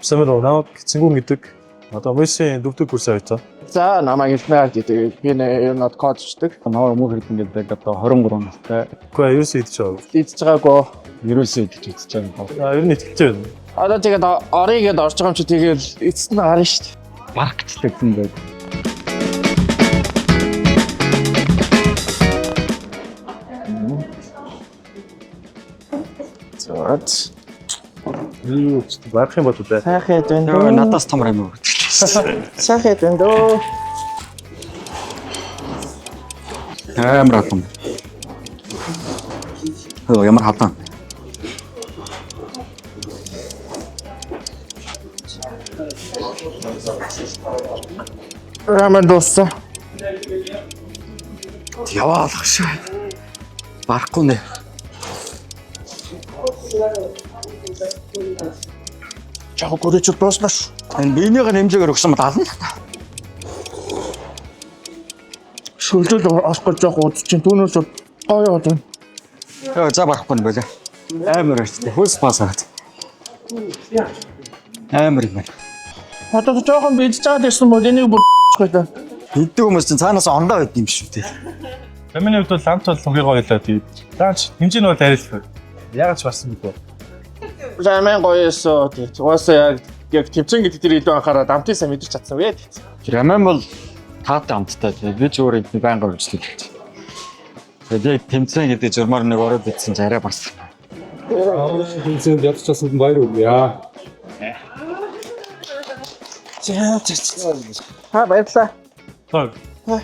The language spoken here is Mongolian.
Самэр оноо цэнгүүн гэдэг одоо Месси дөрөвдөг курс авъя. За намайг илмээр гэдэг. Би нэр нь кодчдаг. Намайг мөн хэрэг ингээд одоо 23 настай. Гэхдээ юу ч идэж байгаа. Идэж байгаагүй. Ерөөсөө идэж үзэж байгаа. Ер нь итгэлтэй байна. Одоо тэгээд орыгээд орж байгаа юм чи тэгээд эцэст нь гарна шүү дээ. Баркчдаг юм байна. Зөөц. Юу ч барах юм бол үү? Сайхан хэд вэ? Йоо надаас томор юм уу? Сайхан хэд вэ? Амар хатан. Хөө ямар хатан. Рамен дууссан. Яваалах шээ. Барахгүй нэ. Чаг гөрөж дуусна шүү. Энэ биенийх нь хэмжээгээр өгсөн бол ална. Шүлдэл осгож жоох удаж чинь түүнээс гоё одоо. Йоо за барахгүй нэ болоо. Амар өчтэй. Хөөс пасаад. Амар юм байна. Одоо жоохон бийж чаад ирсэн бол энийг бүр гэдэг. Иддэг хүмүүс чинь цаанаас ондоо байд юм шүү дээ. Тамины хувьд бол ламт бол хамгийн гоё л тэгээд даанч хэмжээ нь бол арилсан. Яг ч басан мэт. Рамен гоёсоо тэгээд угаасаа яг тэмцэн гэдэг тэр илүү анхаарал дамтын сайн мэдэрч чадсан вэ. Рамен бол таатай амттай. Би ч өөр эдний байнга үржлээ. Тэгээд яг тэмцэн гэдэг журмаар нэг ороод битсэн ч арай бас. Тэмцээнд ядчихсан баяр үргэлээ. Баярлалаа. Хөө.